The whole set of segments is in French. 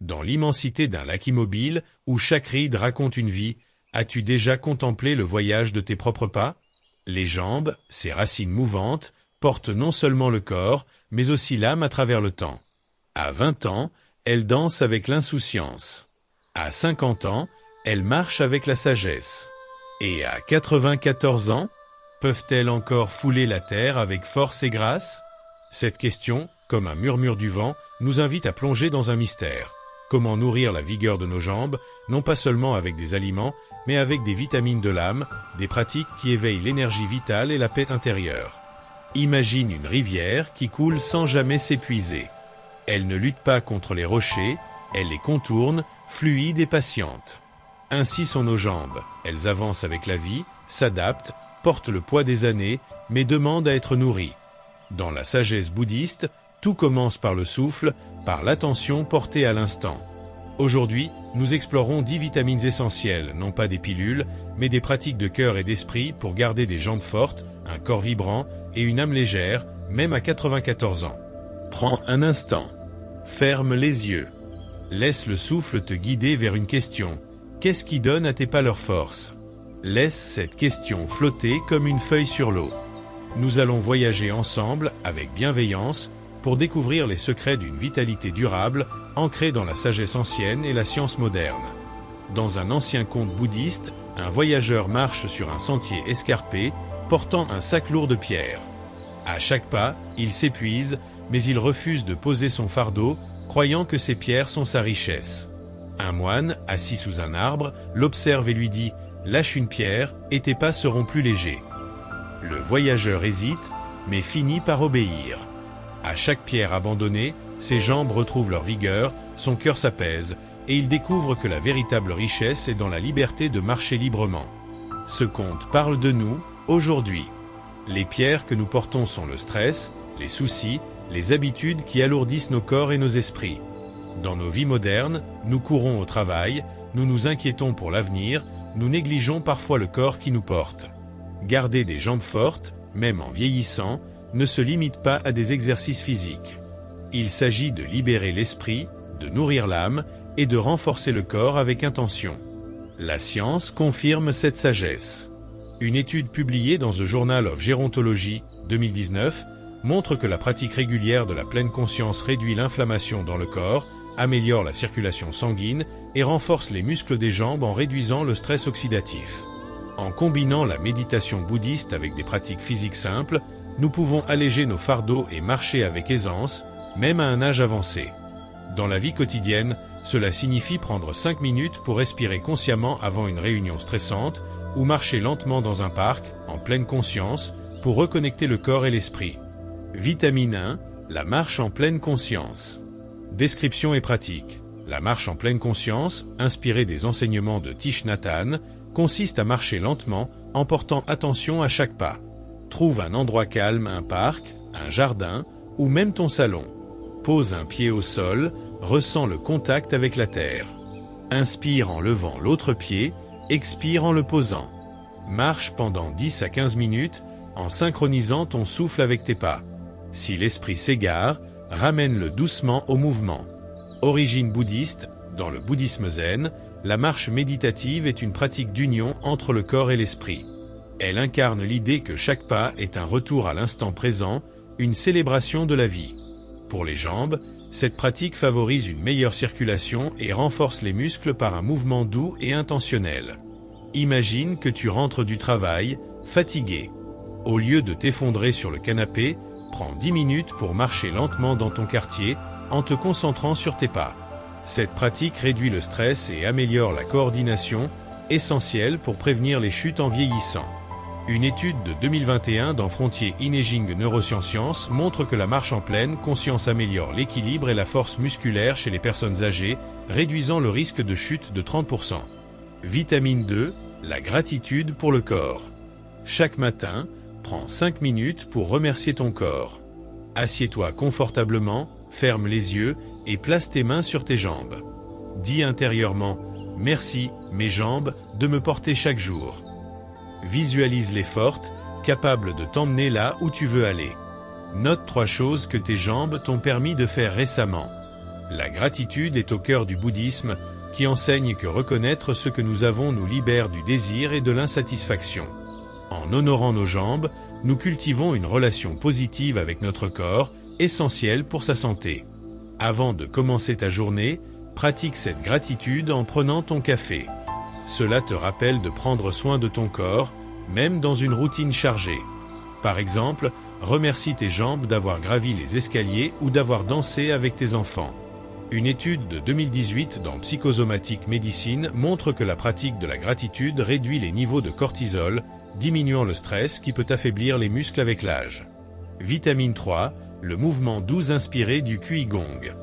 Dans l'immensité d'un lac immobile, où chaque ride raconte une vie, as-tu déjà contemplé le voyage de tes propres pas? Les jambes, ces racines mouvantes, portent non seulement le corps, mais aussi l'âme à travers le temps. À 20 ans, elles dansent avec l'insouciance. À 50 ans, elles marchent avec la sagesse. Et à 94 ans, peuvent-elles encore fouler la terre avec force et grâce? Cette question, comme un murmure du vent, nous invite à plonger dans un mystère. Comment nourrir la vigueur de nos jambes, non pas seulement avec des aliments, mais avec des vitamines de l'âme, des pratiques qui éveillent l'énergie vitale et la paix intérieure. Imagine une rivière qui coule sans jamais s'épuiser. Elle ne lutte pas contre les rochers, elle les contourne, fluide et patiente. Ainsi sont nos jambes, elles avancent avec la vie, s'adaptent, portent le poids des années, mais demandent à être nourries. Dans la sagesse bouddhiste, tout commence par le souffle, par l'attention portée à l'instant. Aujourd'hui, nous explorons 10 vitamines essentielles, non pas des pilules, mais des pratiques de cœur et d'esprit pour garder des jambes fortes, un corps vibrant et une âme légère, même à 94 ans. Prends un instant. Ferme les yeux. Laisse le souffle te guider vers une question. Qu'est-ce qui donne à tes pas leur force? Laisse cette question flotter comme une feuille sur l'eau. Nous allons voyager ensemble, avec bienveillance, pour découvrir les secrets d'une vitalité durable, ancrée dans la sagesse ancienne et la science moderne. Dans un ancien conte bouddhiste, un voyageur marche sur un sentier escarpé, portant un sac lourd de pierres. À chaque pas, il s'épuise, mais il refuse de poser son fardeau, croyant que ces pierres sont sa richesse. Un moine, assis sous un arbre, l'observe et lui dit « Lâche une pierre, et tes pas seront plus légers. » Le voyageur hésite, mais finit par obéir. À chaque pierre abandonnée, ses jambes retrouvent leur vigueur, son cœur s'apaise, et il découvre que la véritable richesse est dans la liberté de marcher librement. Ce conte parle de nous, aujourd'hui. Les pierres que nous portons sont le stress, les soucis, les habitudes qui alourdissent nos corps et nos esprits. Dans nos vies modernes, nous courons au travail, nous nous inquiétons pour l'avenir, nous négligeons parfois le corps qui nous porte. Garder des jambes fortes, même en vieillissant, ne se limite pas à des exercices physiques. Il s'agit de libérer l'esprit, de nourrir l'âme et de renforcer le corps avec intention. La science confirme cette sagesse. Une étude publiée dans The Journal of Gerontology 2019 montre que la pratique régulière de la pleine conscience réduit l'inflammation dans le corps, améliore la circulation sanguine et renforce les muscles des jambes en réduisant le stress oxydatif. En combinant la méditation bouddhiste avec des pratiques physiques simples, nous pouvons alléger nos fardeaux et marcher avec aisance, même à un âge avancé. Dans la vie quotidienne, cela signifie prendre 5 minutes pour respirer consciemment avant une réunion stressante ou marcher lentement dans un parc, en pleine conscience, pour reconnecter le corps et l'esprit. Vitamine 1, la marche en pleine conscience. Description et pratique. La marche en pleine conscience, inspirée des enseignements de Thich Nhat Hanh, consiste à marcher lentement en portant attention à chaque pas. Trouve un endroit calme, un parc, un jardin ou même ton salon. Pose un pied au sol, ressens le contact avec la terre. Inspire en levant l'autre pied, expire en le posant. Marche pendant 10 à 15 minutes en synchronisant ton souffle avec tes pas. Si l'esprit s'égare, ramène-le doucement au mouvement. Origine bouddhiste, dans le bouddhisme zen, la marche méditative est une pratique d'union entre le corps et l'esprit. Elle incarne l'idée que chaque pas est un retour à l'instant présent, une célébration de la vie. Pour les jambes, cette pratique favorise une meilleure circulation et renforce les muscles par un mouvement doux et intentionnel. Imagine que tu rentres du travail, fatigué. Au lieu de t'effondrer sur le canapé, prends 10 minutes pour marcher lentement dans ton quartier en te concentrant sur tes pas. Cette pratique réduit le stress et améliore la coordination, essentielle pour prévenir les chutes en vieillissant. Une étude de 2021 dans Frontier Imaging Neurosciences montre que la marche en pleine conscience améliore l'équilibre et la force musculaire chez les personnes âgées, réduisant le risque de chute de 30%. Vitamine 2, la gratitude pour le corps. Chaque matin, prends 5 minutes pour remercier ton corps. Assieds-toi confortablement, ferme les yeux et place tes mains sur tes jambes. Dis intérieurement « Merci, mes jambes, de me porter chaque jour ». Visualise-les fortes, capables de t'emmener là où tu veux aller. Note 3 choses que tes jambes t'ont permis de faire récemment. La gratitude est au cœur du bouddhisme, qui enseigne que reconnaître ce que nous avons nous libère du désir et de l'insatisfaction. En honorant nos jambes, nous cultivons une relation positive avec notre corps, essentielle pour sa santé. Avant de commencer ta journée, pratique cette gratitude en prenant ton café. Cela te rappelle de prendre soin de ton corps, même dans une routine chargée. Par exemple, remercie tes jambes d'avoir gravi les escaliers ou d'avoir dansé avec tes enfants. Une étude de 2018 dans Psychosomatic Medicine montre que la pratique de la gratitude réduit les niveaux de cortisol, diminuant le stress qui peut affaiblir les muscles avec l'âge. Vitamine 3, le mouvement doux inspiré du Qigong.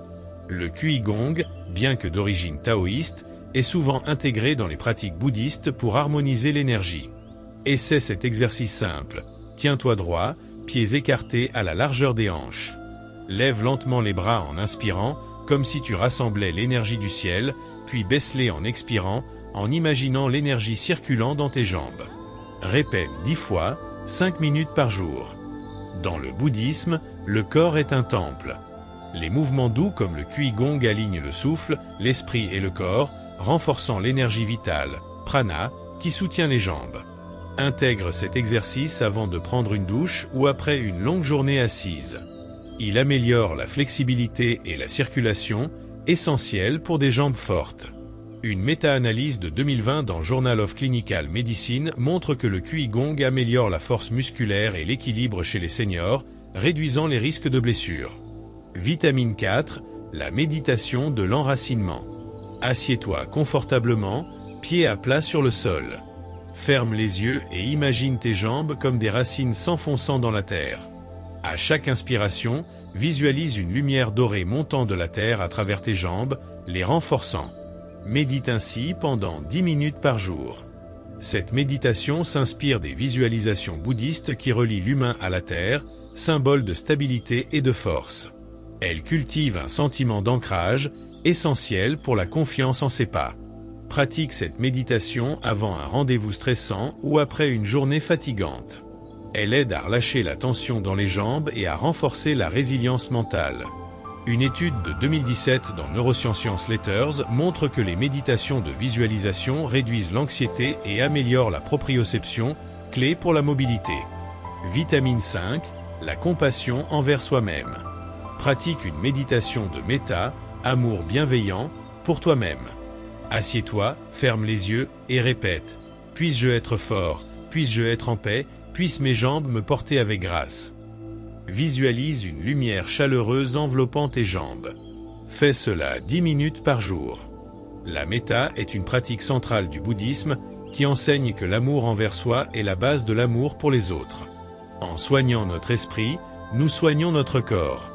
Le Qigong, bien que d'origine taoïste, est souvent intégré dans les pratiques bouddhistes pour harmoniser l'énergie. Essaie cet exercice simple. Tiens-toi droit, pieds écartés à la largeur des hanches. Lève lentement les bras en inspirant, comme si tu rassemblais l'énergie du ciel, puis baisse-les en expirant, en imaginant l'énergie circulant dans tes jambes. Répète 10 fois, 5 minutes par jour. Dans le bouddhisme, le corps est un temple. Les mouvements doux comme le Qigong alignent le souffle, l'esprit et le corps, renforçant l'énergie vitale, prana, qui soutient les jambes. Intègre cet exercice avant de prendre une douche ou après une longue journée assise. Il améliore la flexibilité et la circulation, essentielles pour des jambes fortes. Une méta-analyse de 2020 dans Journal of Clinical Medicine montre que le Qigong améliore la force musculaire et l'équilibre chez les seniors, réduisant les risques de blessures. Vitamine 4, la méditation de l'enracinement. Assieds-toi confortablement, pieds à plat sur le sol. Ferme les yeux et imagine tes jambes comme des racines s'enfonçant dans la terre. À chaque inspiration, visualise une lumière dorée montant de la terre à travers tes jambes, les renforçant. Médite ainsi pendant 10 minutes par jour. Cette méditation s'inspire des visualisations bouddhistes qui relient l'humain à la terre, symbole de stabilité et de force. Elle cultive un sentiment d'ancrage, essentiel pour la confiance en ses pas. Pratique cette méditation avant un rendez-vous stressant ou après une journée fatigante. Elle aide à relâcher la tension dans les jambes et à renforcer la résilience mentale. Une étude de 2017 dans Neuroscience Letters montre que les méditations de visualisation réduisent l'anxiété et améliorent la proprioception, clé pour la mobilité. Vitamine 5, la compassion envers soi-même. Pratique une méditation de méta, amour bienveillant, pour toi-même. Assieds-toi, ferme les yeux et répète « Puisse-je être fort, puisse-je être en paix, puissent mes jambes me porter avec grâce ». Visualise une lumière chaleureuse enveloppant tes jambes. Fais cela 10 minutes par jour. La méta est une pratique centrale du bouddhisme qui enseigne que l'amour envers soi est la base de l'amour pour les autres. En soignant notre esprit, nous soignons notre corps.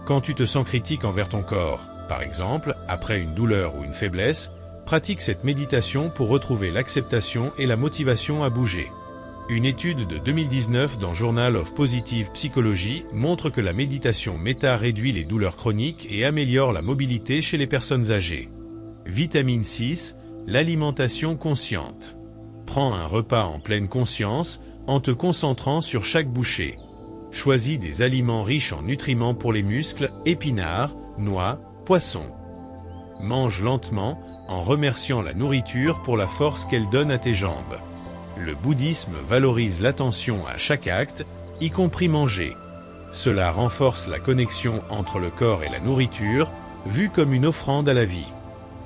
Quand tu te sens critique envers ton corps, par exemple, après une douleur ou une faiblesse, pratique cette méditation pour retrouver l'acceptation et la motivation à bouger. Une étude de 2019 dans Journal of Positive Psychology montre que la méditation méta réduit les douleurs chroniques et améliore la mobilité chez les personnes âgées. Vitamine 6, l'alimentation consciente. Prends un repas en pleine conscience en te concentrant sur chaque bouchée. Choisis des aliments riches en nutriments pour les muscles, épinards, noix, poissons. Mange lentement en remerciant la nourriture pour la force qu'elle donne à tes jambes. Le bouddhisme valorise l'attention à chaque acte, y compris manger. Cela renforce la connexion entre le corps et la nourriture, vue comme une offrande à la vie.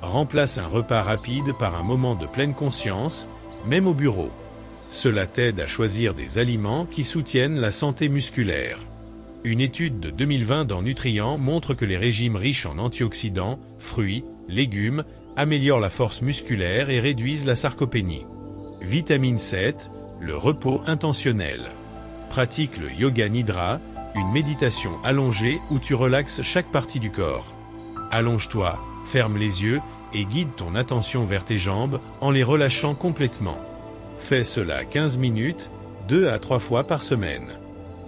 Remplace un repas rapide par un moment de pleine conscience, même au bureau. Cela t'aide à choisir des aliments qui soutiennent la santé musculaire. Une étude de 2020 dans Nutrients montre que les régimes riches en antioxydants, fruits, légumes, améliorent la force musculaire et réduisent la sarcopénie. Vitamine 7, le repos intentionnel. Pratique le yoga nidra, une méditation allongée où tu relaxes chaque partie du corps. Allonge-toi, ferme les yeux et guide ton attention vers tes jambes en les relâchant complètement. Fais cela 15 minutes, 2 à 3 fois par semaine.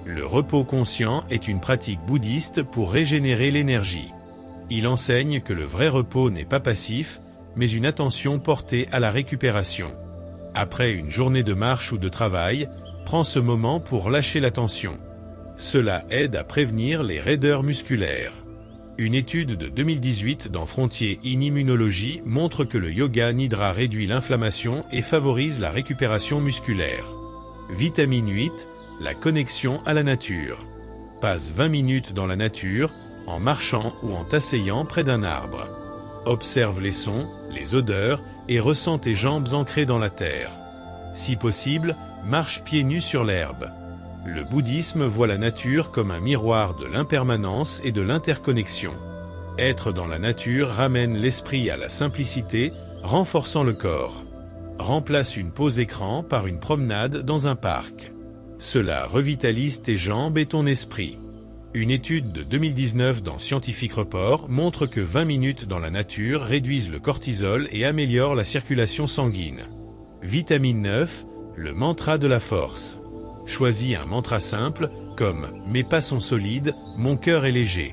Le repos conscient est une pratique bouddhiste pour régénérer l'énergie. Il enseigne que le vrai repos n'est pas passif, mais une attention portée à la récupération. Après une journée de marche ou de travail, prends ce moment pour lâcher la tension. Cela aide à prévenir les raideurs musculaires. Une étude de 2018 dans Frontiers in Immunology montre que le yoga nidra réduit l'inflammation et favorise la récupération musculaire. Vitamine 8, la connexion à la nature. Passe 20 minutes dans la nature, en marchant ou en t'asseyant près d'un arbre. Observe les sons, les odeurs et ressens tes jambes ancrées dans la terre. Si possible, marche pieds nus sur l'herbe. Le bouddhisme voit la nature comme un miroir de l'impermanence et de l'interconnexion. Être dans la nature ramène l'esprit à la simplicité, renforçant le corps. Remplace une pause écran par une promenade dans un parc. Cela revitalise tes jambes et ton esprit. Une étude de 2019 dans Scientific Report montre que 20 minutes dans la nature réduisent le cortisol et améliorent la circulation sanguine. Vitamine 9, le mantra de la force. Choisis un mantra simple, comme « Mes pas sont solides, mon cœur est léger ».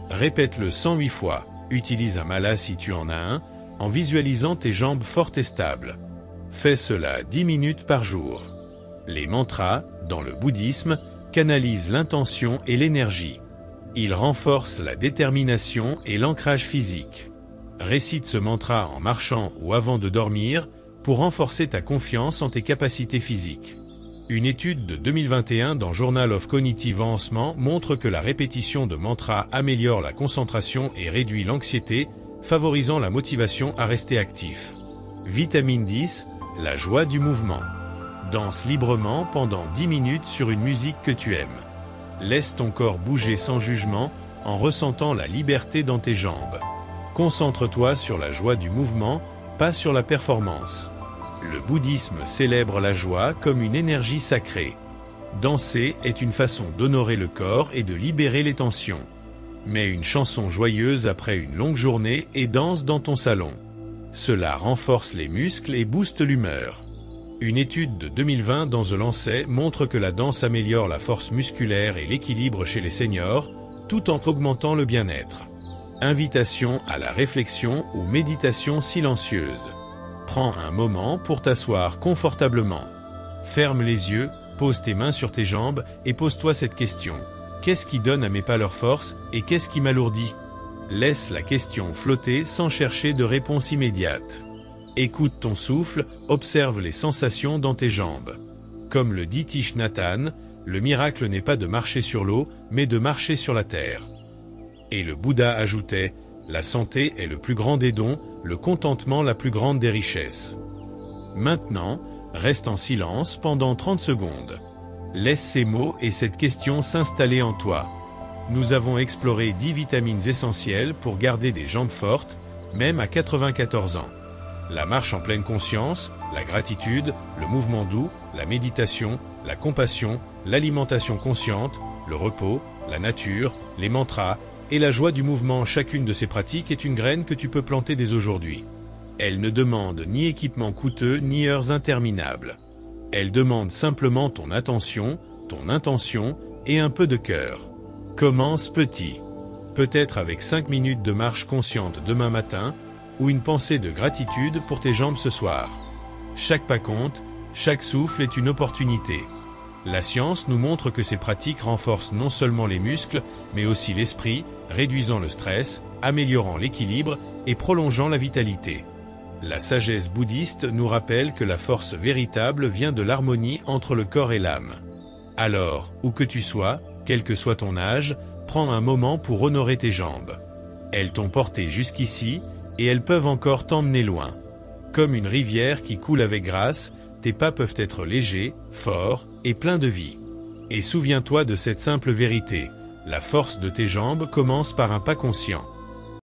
Répète-le 108 fois, utilise un mala si tu en as un, en visualisant tes jambes fortes et stables. Fais cela 10 minutes par jour. Les mantras, dans le bouddhisme, canalisent l'intention et l'énergie. Ils renforcent la détermination et l'ancrage physique. Récite ce mantra en marchant ou avant de dormir pour renforcer ta confiance en tes capacités physiques. Une étude de 2021 dans Journal of Cognitive Avancement montre que la répétition de mantras améliore la concentration et réduit l'anxiété, favorisant la motivation à rester actif. Vitamine 10, la joie du mouvement. Danse librement pendant 10 minutes sur une musique que tu aimes. Laisse ton corps bouger sans jugement en ressentant la liberté dans tes jambes. Concentre-toi sur la joie du mouvement, pas sur la performance. Le bouddhisme célèbre la joie comme une énergie sacrée. Danser est une façon d'honorer le corps et de libérer les tensions. Mets une chanson joyeuse après une longue journée et danse dans ton salon. Cela renforce les muscles et booste l'humeur. Une étude de 2020 dans The Lancet montre que la danse améliore la force musculaire et l'équilibre chez les seniors, tout en augmentant le bien-être. Invitation à la réflexion ou méditation silencieuse. Prends un moment pour t'asseoir confortablement. Ferme les yeux, pose tes mains sur tes jambes et pose-toi cette question. Qu'est-ce qui donne à mes pas leur force et qu'est-ce qui m'alourdit? Laisse la question flotter sans chercher de réponse immédiate. Écoute ton souffle, observe les sensations dans tes jambes. Comme le dit Thich Nhat Hanh, le miracle n'est pas de marcher sur l'eau, mais de marcher sur la terre. Et le Bouddha ajoutait, la santé est le plus grand des dons, le contentement la plus grande des richesses. Maintenant, reste en silence pendant 30 secondes. Laisse ces mots et cette question s'installer en toi. Nous avons exploré 10 vitamines essentielles pour garder des jambes fortes, même à 94 ans. La marche en pleine conscience, la gratitude, le mouvement doux, la méditation, la compassion, l'alimentation consciente, le repos, la nature, les mantras et la joie du mouvement. Chacune de ces pratiques est une graine que tu peux planter dès aujourd'hui. Elle ne demande ni équipement coûteux ni heures interminables. Elle demande simplement ton attention, ton intention et un peu de cœur. Commence petit. Peut-être avec 5 minutes de marche consciente demain matin, ou une pensée de gratitude pour tes jambes ce soir. Chaque pas compte, chaque souffle est une opportunité. La science nous montre que ces pratiques renforcent non seulement les muscles, mais aussi l'esprit, réduisant le stress, améliorant l'équilibre et prolongeant la vitalité. La sagesse bouddhiste nous rappelle que la force véritable vient de l'harmonie entre le corps et l'âme. Alors, où que tu sois, quel que soit ton âge, prends un moment pour honorer tes jambes. Elles t'ont porté jusqu'ici, et elles peuvent encore t'emmener loin. Comme une rivière qui coule avec grâce, tes pas peuvent être légers, forts et pleins de vie. Et souviens-toi de cette simple vérité, la force de tes jambes commence par un pas conscient.